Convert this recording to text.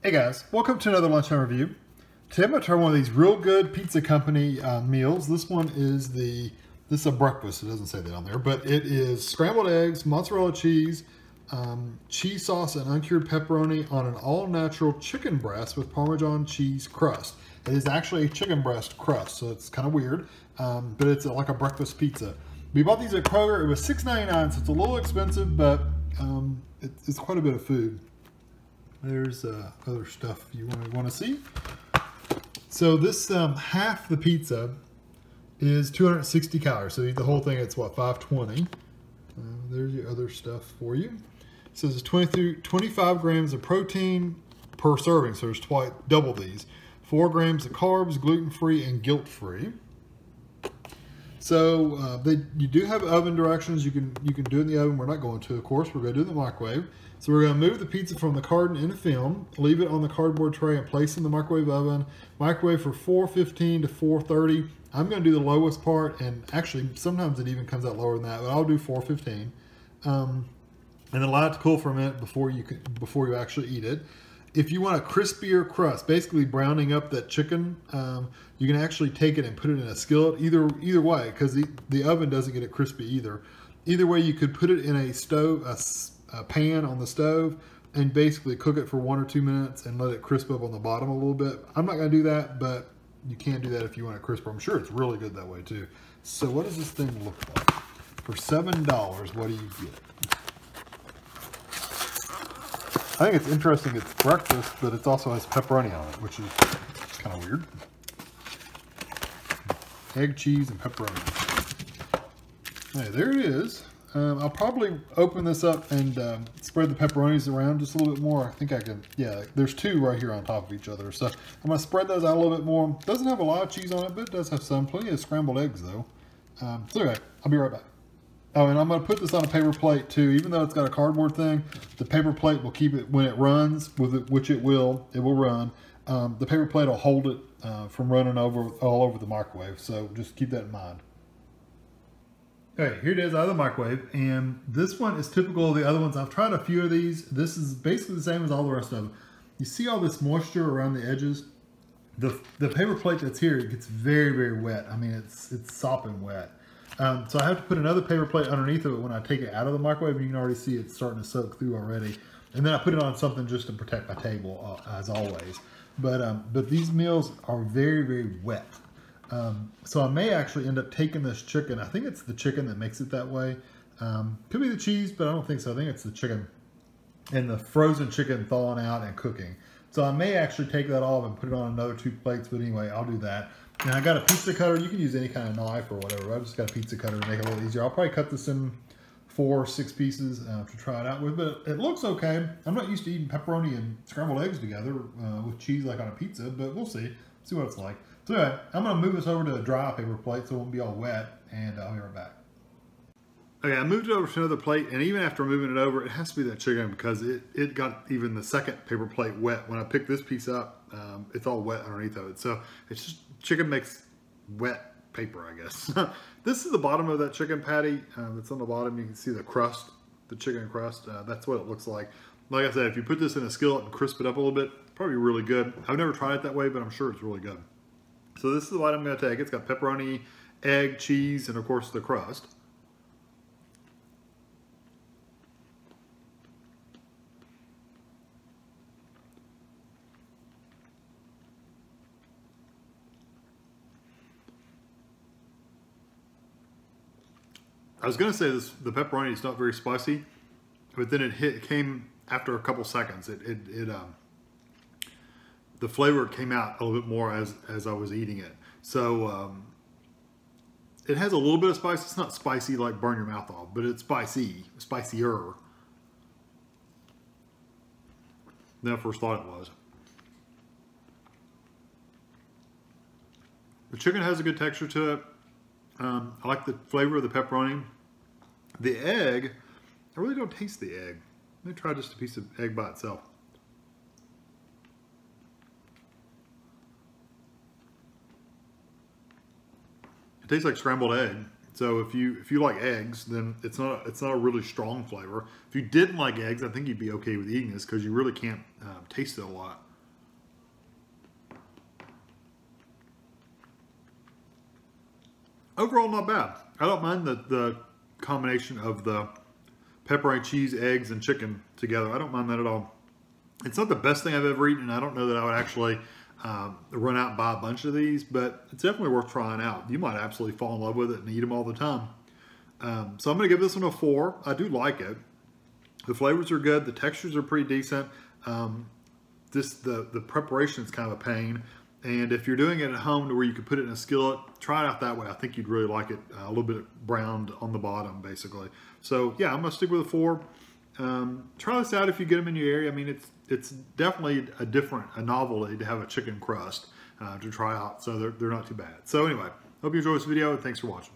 Hey guys, welcome to another Lunchtime review. Today I'm going to try one of these real good pizza company meals. This one is this is a breakfast, it doesn't say that on there, but it is scrambled eggs, mozzarella cheese, cheese sauce and uncured pepperoni on an all-natural chicken breast with Parmesan cheese crust. It is actually a chicken breast crust, so it's kind of weird, but it's like a breakfast pizza. We bought these at Kroger. It was $6.99, so it's a little expensive, but it's quite a bit of food. There's other stuff you want to see. So this half the pizza is 260 calories. So you eat the whole thing, it's what, 520. There's your other stuff for you. It says it's 25 grams of protein per serving. So there's double these. 4 grams of carbs, gluten-free and guilt-free. So you do have oven directions. You can do it in the oven. We're not going to, of course. We're going to do it in the microwave. So we're going to move the pizza from the carton into film, leave it on the cardboard tray, and place in the microwave oven. Microwave for 415 to 430. I'm going to do the lowest part, and actually sometimes it even comes out lower than that, but I'll do 415. And then allow it to cool for a minute before you actually eat it. If you want a crispier crust, basically browning up that chicken, you can actually take it and put it in a skillet. Either way, because the oven doesn't get it crispy either. Either way, you could put it in a stove, a pan on the stove, and basically cook it for 1 or 2 minutes and let it crisp up on the bottom a little bit. I'm not going to do that, but you can do that if you want it crisper. I'm sure it's really good that way too. So what does this thing look like? For $7, what do you get? I think it's interesting. It's breakfast, but it also has pepperoni on it, which is kind of weird. Egg, cheese, and pepperoni. Hey, there it is. I'll probably open this up and spread the pepperonis around just a little bit more. I think I can, yeah, there's 2 right here on top of each other. So I'm going to spread those out a little bit more. Doesn't have a lot of cheese on it, but it does have some. Plenty of scrambled eggs, though. So anyway, I'll be right back. Oh, and I'm going to put this on a paper plate, too. Even though it's got a cardboard thing, the paper plate will keep it, when it runs, which it will run. The paper plate will hold it from running all over the microwave. So just keep that in mind. Okay, here it is out of the microwave, and this one is typical of the other ones. I've tried a few of these. This is basically the same as all the rest of them. You see all this moisture around the edges? The paper plate that's here, it gets very, very wet. I mean, it's sopping wet. So I have to put another paper plate underneath of it when I take it out of the microwave. You can already see it's starting to soak through already. And then I put it on something just to protect my table, as always. But these meals are very, very wet. So I may actually end up taking this chicken. I think it's the chicken that makes it that way. Could be the cheese, but I don't think so. I think it's the chicken and the frozen chicken thawing out and cooking. So I may actually take that off and put it on another 2 plates, but anyway, I'll do that. And I got a pizza cutter. You can use any kind of knife or whatever. I just got a pizza cutter to make it a little easier. I'll probably cut this in 4 or 6 pieces to try it out with, but it looks okay. I'm not used to eating pepperoni and scrambled eggs together with cheese like on a pizza, but we'll see what it's like. So anyway, I'm going to move this over to a dry paper plate so it won't be all wet, and I'll be right back. Okay, I moved it over to another plate, and even after moving it over, it has to be that chicken because it got even the second paper plate wet. When I picked this piece up, it's all wet underneath of it. So it's just, chicken makes wet paper, I guess. This is the bottom of that chicken patty that's on the bottom. You can see the crust, the chicken crust. That's what it looks like. Like I said, if you put this in a skillet and crisp it up a little bit, probably really good. I've never tried it that way, but I'm sure it's really good. So this is what I'm going to take. It's got pepperoni, egg, cheese, and of course the crust. I was going to say the pepperoni is not very spicy, but then it came after a couple seconds. The flavor came out a little bit more as I was eating it. So it has a little bit of spice. It's not spicy like burn your mouth off, but it's spicier than I first thought it was. The chicken has a good texture to it. I like the flavor of the pepperoni. The egg, I really don't taste the egg. Let me try just a piece of egg by itself. It tastes like scrambled egg. So if you like eggs, then it's not a really strong flavor. If you didn't like eggs, I think you'd be okay with eating this because you really can't taste it a lot. Overall, not bad. I don't mind the combination of the pepperoni, cheese, eggs, and chicken together. I don't mind that at all. It's not the best thing I've ever eaten, and I don't know that I would actually run out and buy a bunch of these, but it's definitely worth trying out. You might absolutely fall in love with it and eat them all the time. So I'm going to give this one a 4. I do like it. The flavors are good. The textures are pretty decent. The preparation is kind of a pain. And if you're doing it at home to where you could put it in a skillet, try it out that way. I think you'd really like it a little bit browned on the bottom, basically. So yeah, I'm going to stick with a 4. Try this out if you get them in your area. I mean, it's definitely a novelty to have a chicken crust to try out. So they're not too bad. So anyway, hope you enjoyed this video, and thanks for watching.